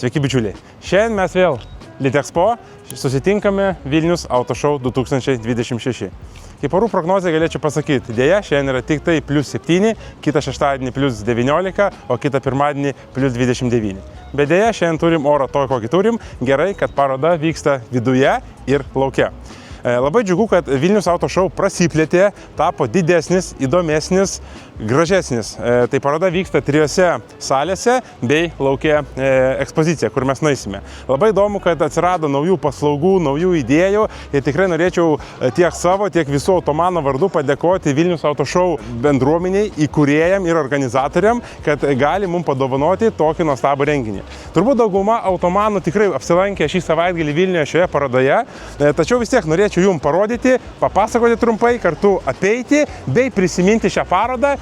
Sveiki bičiuliai, šiandien mes vėl Litexpo susitinkame Vilnius Auto Show 2026. Kaip orų prognozę galėčiau pasakyti, dėja šiandien yra tik tai +7, kitą šeštadienį +19, o kitą pirmadienį +29. Bet dėja šiandien turim orą to, kokį turim, gerai, kad paroda vyksta viduje ir lauke. Labai džiugu, kad Vilnius Auto Show prasiplėtė, tapo didesnis, įdomesnis, gražesnis. Tai paroda vyksta 3 salėse bei lauke ekspozicija, kur mes nueisime. Labai įdomu, kad atsirado naujų paslaugų, naujų idėjų ir tikrai norėčiau tiek savo, tiek visų Automano vardu padėkoti Vilnius Auto Show bendruomeniai, įkūrėjam ir organizatoriam, kad gali mums padovanoti tokį nuostabų renginį. Turbūt dauguma Automanų tikrai apsilankė šį savaitgalį Vilniuje šioje parodoje, tačiau vis tiek norėčiau jums parodyti, papasakoti trumpai, kartu apeiti bei prisiminti šią parodą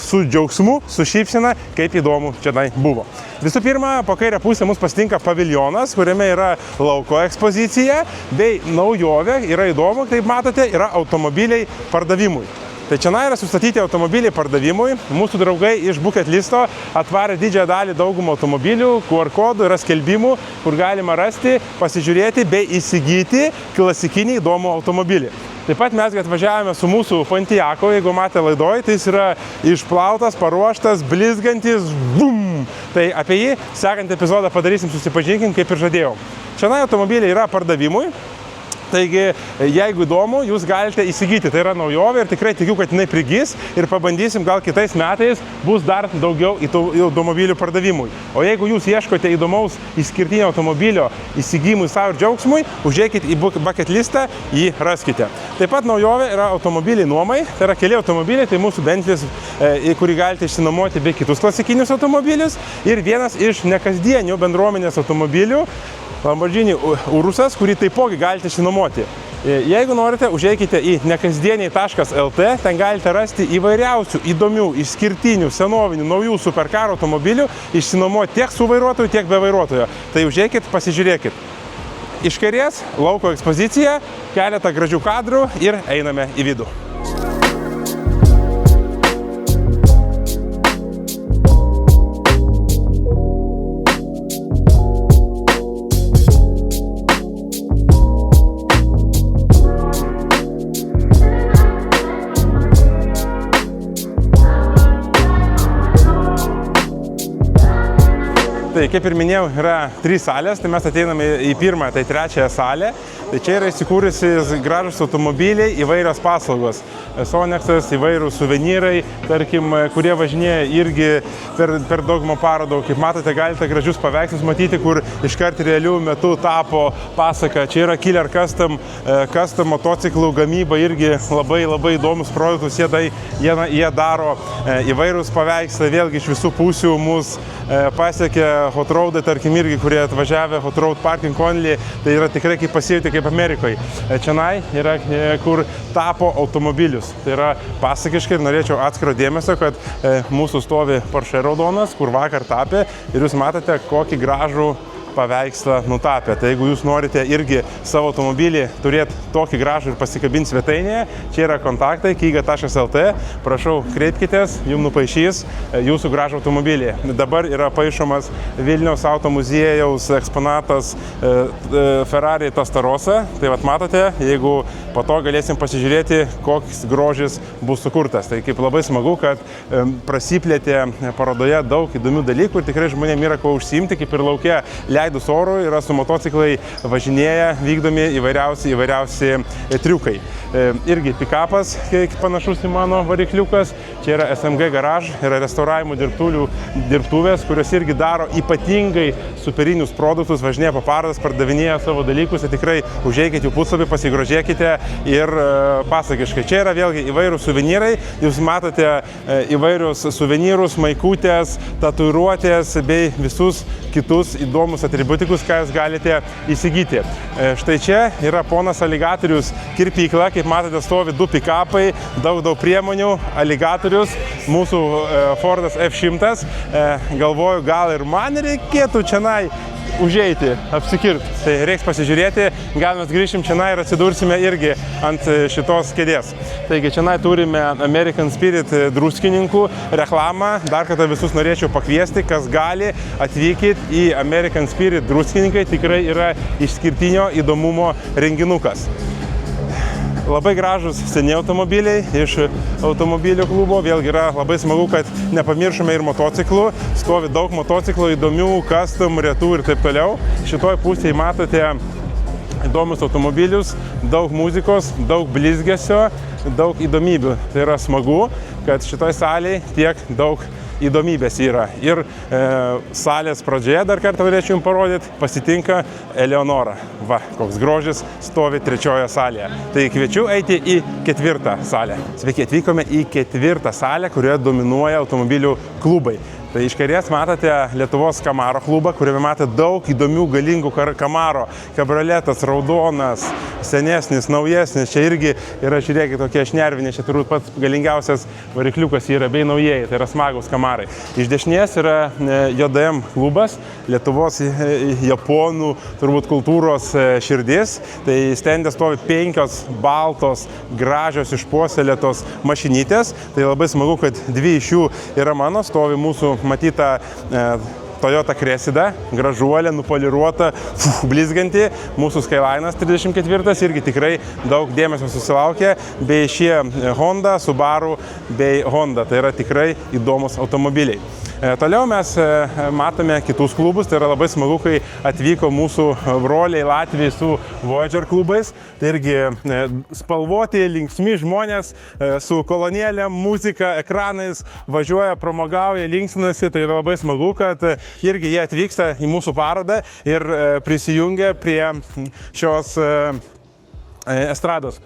su džiaugsmu, su šypsena, kaip įdomu čia buvo. Visų pirma, po kairę pusę mus pasitinka paviljonas, kuriame yra lauko ekspozicija, bei naujovė, yra įdomu, kaip matote, yra automobiliai pardavimui. Tai čia yra sustatyti automobiliai pardavimui. Mūsų draugai iš Bucket Listo atvarė didžiąją dalį daugumą automobilių, QR kodų, yra skelbimų, kur galima rasti, pasižiūrėti bei įsigyti klasikinį įdomų automobilį. Taip pat mes atvažiavome su mūsų Pontiaco, jeigu matė laidoj, tai jis yra išplautas, paruoštas, blizgantis, bum! Tai apie jį sekantį epizodą padarysim, susipažinkim, kaip ir žadėjau. Čia automobiliai yra pardavimui. Taigi, jeigu įdomu, jūs galite įsigyti. Tai yra naujovė ir tikrai tikiu, kad jinai prigis ir pabandysim, gal kitais metais bus dar daugiau automobilių pardavimui. O jeigu jūs ieškote įdomaus išskirtinio automobilio įsigymui savo ir džiaugsmui, užėkit į Bucket Listą, jį raskite. Taip pat naujovė yra automobiliai nuomai. Tai yra keli automobiliai, tai mūsų Bentleys, kurį galite išsinuomoti bei kitus klasikinius automobilius. Ir vienas iš nekasdienių bendruomenės automobilių, Lamborghini Urusas, kurį taipogi galite išsinuomoti. Jeigu norite, užeikite į nekasdieniai.lt, ten galite rasti įvairiausių įdomių, išskirtinių, senovinių, naujų superkaro automobilių, išsinuomoti tiek su vairuotoju, tiek be vairuotojo. Tai užeikit, pasižiūrėkit. Iš kairės lauko ekspozicija, keletą gražių kadrų ir einame į vidų. Tai kaip ir minėjau, yra 3 salės, tai mes ateiname į pirmą, tai 3 salę. Tai čia yra įsikūrusi gražus automobiliai, įvairios paslaugos. Sonexas, įvairūs suvenyrai, tarkim, kurie važinėja irgi per daugumą parodų. Kaip matote, galite gražius paveikslus matyti, kur iškart realių metų tapo pasaka. Čia yra Killer Custom motociklų gamyba, irgi labai įdomus produktus. Jie daro įvairūs paveikslai, vėlgi iš visų pusių mus pasiekė Hot Roadai, tarkim, irgi, kurie atvažiavę Hot Road Parking Only, tai yra tikrai kaip pasijauti kaip Amerikoje. Čianai yra, kur tapo automobilius. Tai yra pasakiškai ir norėčiau atskiro dėmesio, kad mūsų stovi Porsche raudonas, kur vakar tapė ir jūs matote, kokį gražų paveikslą nutapė. Tai jeigu jūs norite irgi savo automobilį turėti tokį gražų ir pasikabinti svetainėje, čia yra kontaktai kiga.lt, prašau, kreipkitės, jums nupaišys jūsų gražų automobilį. Dabar yra paišomas Vilniaus auto muziejaus eksponatas Ferrari Testarossa, tai vat matote, jeigu po to galėsim pasižiūrėti, koks grožis bus sukurtas. Tai kaip labai smagu, kad prasiplėtė parodoje daug įdomių dalykų ir tikrai žmonėms yra ko užsiimti, kaip ir lauke leidus orų yra su motociklai važinėja, vykdomi įvairiausi triukai. Irgi pikapas, panašus į mano varikliukas. Čia yra SMG Garage, yra restauravimo dirbtuvės, kurios irgi daro ypatingai superinius produktus, važinėja po parodas, pardavinėja savo dalykus. Tikrai užeikite jų puslapį, pasigrožėkite ir pasakiškai. Čia yra vėlgi įvairūs suvenyrai. Jūs matote įvairius suvenyrus, maikutės, tatuiruotės bei visus kitus įdomus atributikus, ką jūs galite įsigyti. Štai čia yra ponas aligatorius kirpykla, kaip matote, stovi 2 pikapai, daug priemonių, aligatorius, mūsų Fordas F100. Galvoju, gal ir man reikėtų čianai užeiti, apsikirpti. Tai reiks pasižiūrėti, gal mes grįšim čianai ir atsidursime irgi ant šitos kėdės. Taigi čianai turime American Spirit druskininkų reklamą. Dar kartą visus norėčiau pakviesti, kas gali, atvykit į American Spirit druskininkai, tikrai yra išskirtinio įdomumo renginukas. Labai gražus seni automobiliai iš automobilių klubo. Vėlgi yra labai smagu, kad nepamiršome ir motociklų. Stovi daug motociklų, įdomių, custom, retų ir taip toliau. Šitoj pusėje matote įdomus automobilius, daug muzikos, daug blizgesio, daug įdomybių. Tai yra smagu, kad šitoj salėje tiek daug įdomybės yra. Ir salės pradžioje dar kartą norėčiau jums parodyti, pasitinka Eleonora. Va, koks grožis stovi 3 salėje. Tai kviečiu eiti į 4 salę. Sveiki, atvykome į 4 salę, kurioje dominuoja automobilių klubai. Tai iš kairės matote Lietuvos Camaro klubą, kuriame matote daug įdomių galingų Camaro. Kabrioletas, raudonas, senesnis, naujesnis. Čia irgi yra, žiūrėkit, tokie šnervinė. Čia turbūt pats galingiausias varikliukas yra, bei naujieji. Tai yra smagus Camarai. Iš dešinės yra JDM klubas, Lietuvos japonų turbūt kultūros širdis. Tai stende stovi 5 baltos, gražios, išpuoselėtos mašinytės. Tai labai smagu, kad 2 iš jų yra mano, stovi mūsų matyta Toyota Cressida, gražuolė, nupoliruota, blizganti. Mūsų Skyline'as 34 irgi tikrai daug dėmesio susilaukė, bei šie Honda, Subaru bei Honda. Tai yra tikrai įdomus automobiliai. Toliau mes matome kitus klubus, tai yra labai smagu, kai atvyko mūsų broliai Latvijai su Voyager klubais. Tai irgi spalvoti, linksmi žmonės su kolonėlėm, muzika, ekranais, važiuoja, pramogauja, linksminasi. Tai yra labai smagu, kad irgi jie atvyksta į mūsų parodą ir prisijungia prie šios estrados.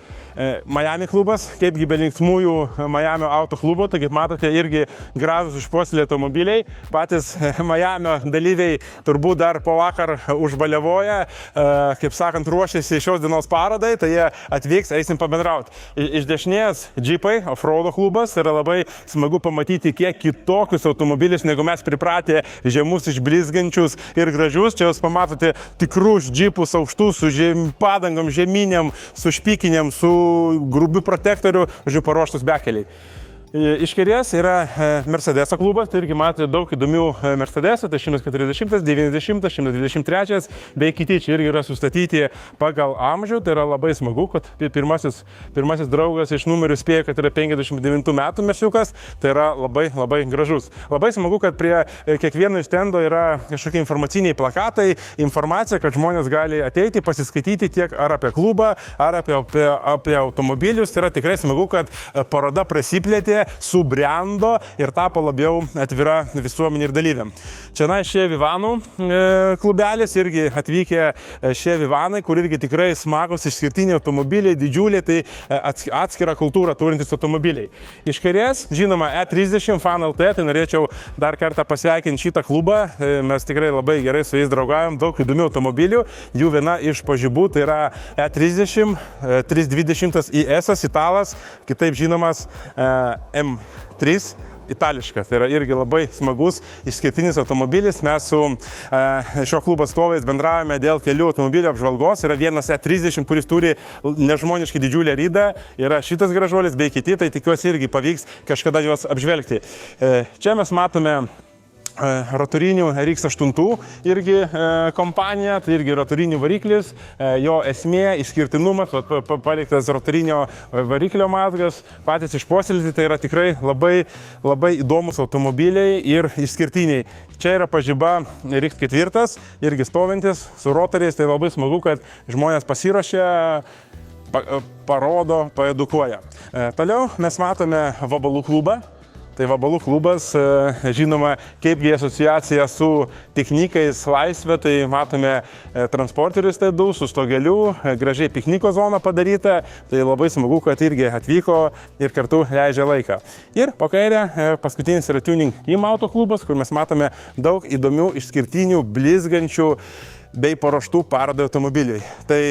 Miami klubas, kaipgi be linksmųjų Miami auto klubo, tai kaip matote irgi gražus išpuoselėti automobiliai. Patys Miami dalyviai turbūt dar po vakar užbaliavoja, kaip sakant, ruošiasi šios dienos parodai, tai jie atvyks, eisim pabendrauti. Iš dešinės Jeepai, Offroado klubas, yra labai smagu pamatyti kiek kitokius automobilius, negu mes pripratę, žemus, išblizgančius ir gražius. Čia jūs pamatote tikrus Jeepus aukštus, su padangom, žeminiam, su špikinėm, su grubių protektorių, paruoštus bekeliai. Iš kairės yra Mercedeso klubas, tai irgi matote daug įdomių Mercedesų, tai 140, 90, 123 bei kiti čia irgi yra sustatyti pagal amžių. Tai yra labai smagu, kad pirmasis draugas iš numerių spėjo, kad yra 59 metų mersiukas, tai yra labai gražus. Labai smagu, kad prie kiekvieno stendo yra kažkokie informaciniai plakatai, informacija, kad žmonės gali ateiti, pasiskaityti tiek ar apie klubą, ar apie automobilius. Tai yra tikrai smagu, kad paroda prasiplėtė, subrendo ir tapo labiau atvira visuomenė ir dalyviam. Čia šie Vivanų klubelis, irgi atvykę šie Vivanai, kur irgi tikrai smagus išskirtiniai automobiliai, didžiuliai, tai atskira kultūra turintis automobiliai. Iš kairės, žinoma, E30 Fan LT, tai norėčiau dar kartą pasveikinti šitą klubą. Mes tikrai labai gerai su jais draugavom, daug įdomių automobilių. Jų viena iš pažybų tai yra E30, 320 IS, italas, kitaip žinomas M3 itališkas. Tai yra irgi labai smagus, išskirtinis automobilis. Mes su šio klubo atstovais bendravome dėl kelių automobilių apžvalgos. Yra vienas E30, kuris turi nežmoniškai didžiulę ridą. Yra šitas gražuolis bei kiti, tai tikiuosi irgi pavyks kažkada juos apžvelgti. Čia mes matome rotorinių RX8 irgi kompanija, tai irgi rotorinių variklis, jo esmė, išskirtinumas, paliktas rotorinio variklio mazgas, patys išpuoselėti, tai yra tikrai labai įdomus automobiliai ir išskirtiniai. Čia yra pažiba RX4, irgi stovintis su rotoriais, tai labai smagu, kad žmonės pasiruošia, parodo, paedukuoja. Toliau mes matome vabalų klubą. Tai vabalų klubas, žinoma, kaipgi asociacija su piknikais laisvė, tai matome transporterių stendų su stogeliu, gražiai pikniko zona padaryta, tai labai smagu, kad irgi atvyko ir kartu leidžia laiką. Ir po kairę paskutinis yra Tuning Team auto klubas, kur mes matome daug įdomių, išskirtinių, blizgančių bei paruoštų parodai automobiliui. Tai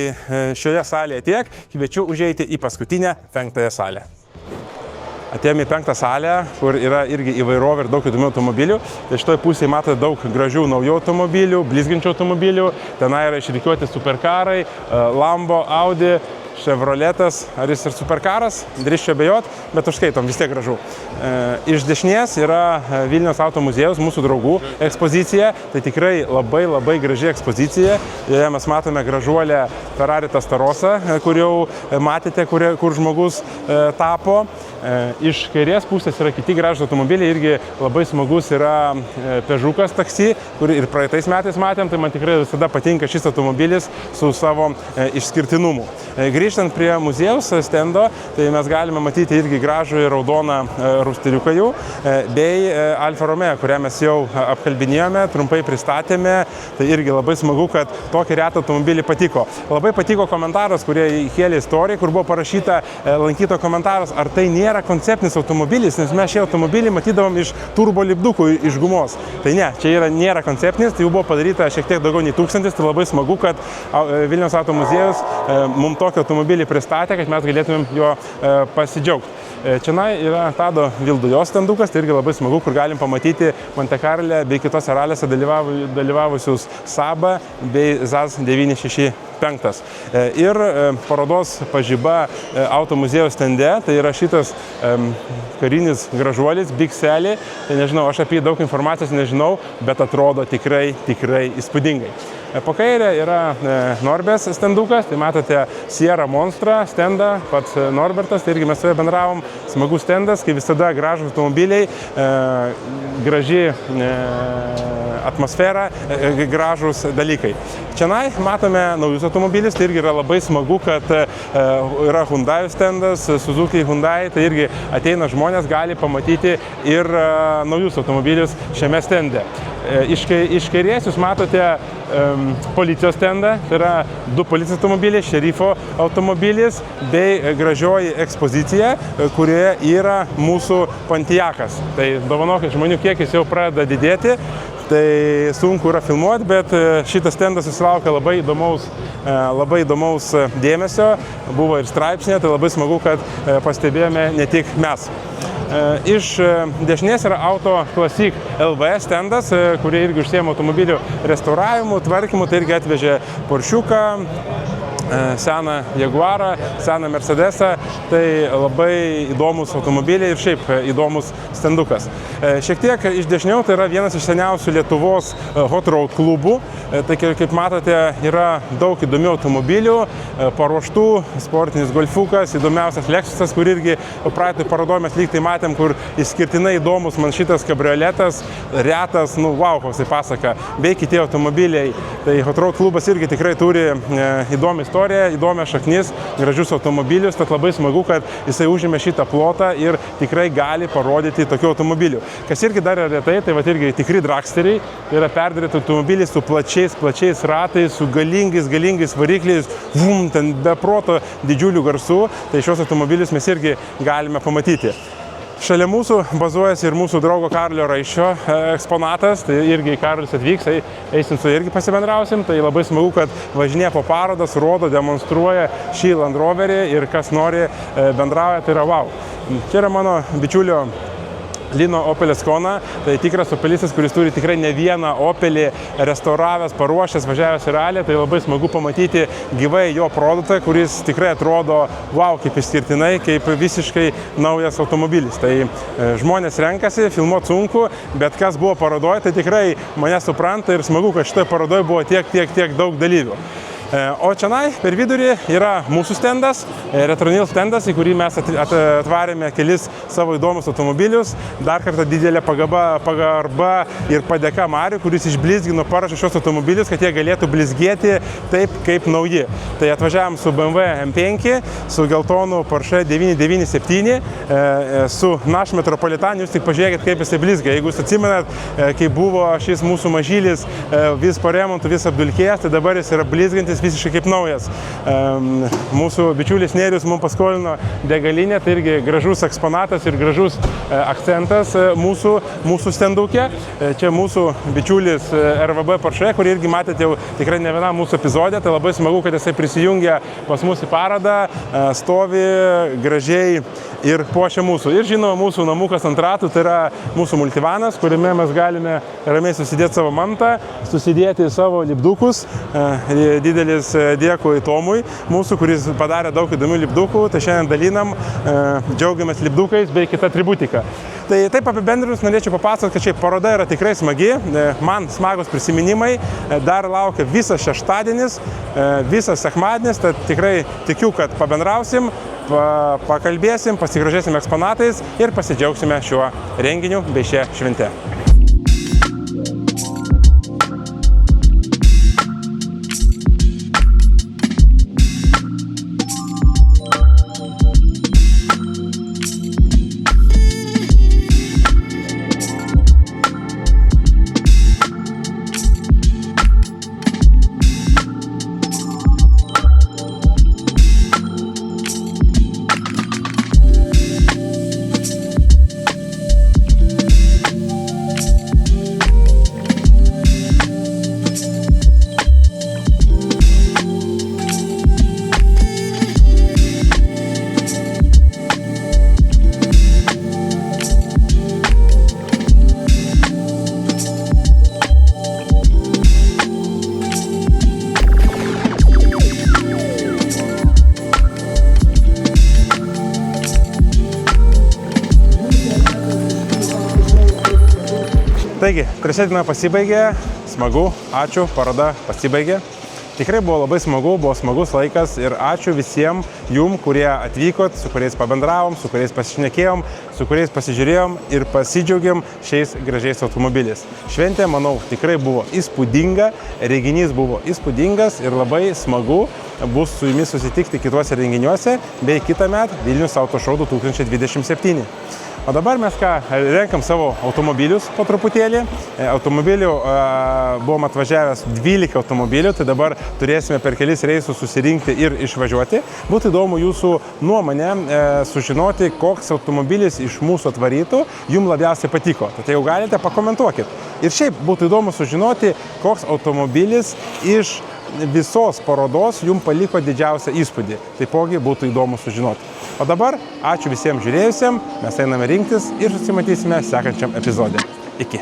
šioje salėje tiek, kviečiu užeiti į paskutinę 5-ąją salę. Atėjome į 5-ą salę, kur yra irgi įvairovė ir daug įdomių automobilių. Tai šitoje pusėje matote daug gražių naujų automobilių, blizginčių automobilių. Tenai yra išrikiuoti superkarai, Lambo, Audi, Chevroletas. Ar jis ir superkaras? Drįsčiau abejot, bet užskaitom, vis tiek gražu. Iš dešinės yra Vilniaus auto muziejus, mūsų draugų ekspozicija. Tai tikrai labai graži ekspozicija. Joje mes matome gražuolę Ferrari Tastarosą, kur jau matėte, kur žmogus tapo. Iš kairės pusės yra kiti gražūs automobiliai, irgi labai smagus yra Peugeotas taksi, kur ir praeitais metais matėm, tai man tikrai visada patinka šis automobilis su savo išskirtinumu. Grįžtant prie muziejaus stendo, tai mes galime matyti irgi gražų ir raudoną rūsteliuką jų, bei Alfa Romeo, kurią mes jau apkalbinėjome, trumpai pristatėme, tai irgi labai smagu, kad tokį retą automobilį patiko. Labai patiko komentaras, kurie įkėlė istoriją, kur buvo parašyta lankyto komentaras, ar tai nėra konceptinis automobilis, nes mes šį automobilį matydavom iš turbo lipdukų, iš gumos. Tai ne, čia nėra konceptinis, tai jau buvo padaryta šiek tiek daugiau nei 1000, tai labai smagu, kad Vilniaus auto muziejus mums tokį automobilį pristatė, kad mes galėtumėm jo pasidžiaugti. Čia yra Tado Vildujos standukas, tai irgi labai smagu, kur galim pamatyti Monte Carle bei kitose ralėse dalyvavusius Saba bei ZAZ 965. Ir parodos pažiba auto muziejaus stende, tai yra šitas karinis gražuolis, Big Sally. Tai nežinau, aš apie daug informacijos nežinau, bet atrodo tikrai įspūdingai. Po kairę yra Norbės standukas, tai matote Sierra Monstrą stendą, pats Norbertas, tai irgi mes su juo bendravom, smagus stendas, kaip visada gražūs automobiliai, graži atmosfera, gražūs dalykai. Čianai matome naujus automobilius, tai irgi yra labai smagu, kad yra Hyundai stendas, Suzuki Hyundai, tai irgi ateina žmonės, gali pamatyti ir naujus automobilius šiame stende. Iš kairės jūs matote policijos stendą, tai yra 2 policijos automobiliai, šerifo automobilis bei gražioji ekspozicija, kurioje yra mūsų Pontiacas. Tai dovanokit, žmonių kiekis jau pradeda didėti, tai sunku yra filmuoti, bet šitas stendas susilaukia labai įdomaus dėmesio, buvo ir straipsnė, tai labai smagu, kad pastebėjome ne tik mes. Iš dešinės yra Auto Classic LV stendas, kurie irgi užsiema automobilių restauravimu, tvarkymu, tai irgi atvežė Poršiuką, seną Jaguarą, seną Mercedesą, tai labai įdomus automobiliai ir šiaip įdomus stendukas. Šiek tiek iš dešiniau tai yra vienas iš seniausių Lietuvos hot road klubų, tai kaip matote yra daug įdomių automobilių, paruoštų, sportinis golfukas, įdomiausias Lexusas, kur irgi praeitoj parodoj mes lyg tai matėm, kur išskirtinai įdomus man šitas kabrioletas, retas, wow, koks tai pasaka, bei kiti automobiliai. Tai hot road klubas irgi tikrai turi įdomią istoriją, įdomią šaknis, gražius automobilius, tad labai smagu, kad jisai užėmė šitą plotą ir tikrai gali parodyti tokių automobilių. Kas irgi dar yra retai, tai irgi tikri dragsteriai, tai yra perdaryti automobiliai su plačiais ratais, su galingais varikliais, ten be proto didžiulių garsų, tai šios automobilius mes irgi galime pamatyti. Šalia mūsų bazuojasi ir mūsų draugo Karolio Raiščio eksponatas, tai irgi Karolis atvyks, eisim su irgi pasibendrausim, tai labai smagu, kad važinėja po parodas, rodo, demonstruoja šį Land Roverį ir kas nori bendrauja, tai yra wow. Čia yra mano bičiulio Lino Opelis Kona, tai tikras opelistas, kuris turi tikrai ne vieną Opelį restauravęs, paruošęs, važiavęs į ralį, tai labai smagu pamatyti gyvai jo produktą, kuris tikrai atrodo, wow, kaip išskirtinai, kaip visiškai naujas automobilis. Tai žmonės renkasi, filmuoti sunku, bet kas buvo parodoje, tai tikrai mane supranta ir smagu, kad šitoje parodoje buvo tiek daug dalyvių. O čianai per vidurį yra mūsų stendas, Retronil stendas, į kurį mes atvarėme kelis savo įdomus automobilius. Dar kartą didelė pagarba ir padėka Mariui, kuris išblizgino, paruošė šios automobilius, kad jie galėtų blizgėti taip kaip nauji. Tai atvažiavom su BMW M5, su geltonu Porsche 997, su Nash Metropolitan. Jūs tik pažiūrėkit, kaip jisai blizgia. Jeigu jūs atsimenat, kai buvo šis mūsų mažylis vis po remontų, vis apdulkėjęs, tai dabar jis yra blizgantis visiškai kaip naujas. Mūsų bičiulis Nėrius mums paskolino degalinę, tai irgi gražus eksponatas ir gražus akcentas mūsų stendukė. Čia mūsų bičiulis RVB Porsche, kurį irgi matėte jau tikrai ne vienam mūsų epizodė, tai labai smagu, kad jisai prisijungia pas mus į paradą, stovi gražiai ir puošia mūsų. Ir žinoma, mūsų namukas ant ratų, tai yra mūsų multivanas, kuriame mes galime ramiai susidėti savo mantą, susidėti savo lipdukus. Didelis dėkui Tomui mūsų, kuris padarė daug įdomių lipdukų, tai šiandien dalinam, džiaugiamės lipdukais bei kita atributika. Tai taip apibendrinus norėčiau papasakoti, kad šiaip paroda yra tikrai smagi, man smagus prisiminimai, dar laukia visas šeštadienis, visas sekmadienis, tai tikrai tikiu, kad pabendrausim, pakalbėsim, pasigrožėsim eksponatais ir pasidžiaugsime šiuo renginiu bei šią šventę. Taigi, trečia diena pasibaigė, smagu, ačiū, paroda pasibaigė. Tikrai buvo labai smagu, buvo smagus laikas ir ačiū visiems jum, kurie atvykot, su kuriais pabendravom, su kuriais pasišnekėjom, su kuriais pasižiūrėjom ir pasidžiaugiam šiais gražiais automobiliais. Šventė, manau, tikrai buvo įspūdinga, renginys buvo įspūdingas ir labai smagu bus su jumis susitikti kituose renginiuose bei kitąmet Vilnius Auto Show 2027. O dabar mes renkam savo automobilius po truputėlį. Automobilių buvom atvažiavęs 12 automobilių, tai dabar turėsime per kelis reisus susirinkti ir išvažiuoti. Būtų įdomu jūsų nuomonė sužinoti, koks automobilis iš mūsų atvarytų jums labiausiai patiko. Tai jau galite pakomentuokit. Ir šiaip būtų įdomu sužinoti, koks automobilis iš visos parodos jums paliko didžiausią įspūdį. Taipogi būtų įdomu sužinoti. O dabar ačiū visiems žiūrėjusiems, mes einame rinktis ir susimatysime sekančiam epizode. Iki.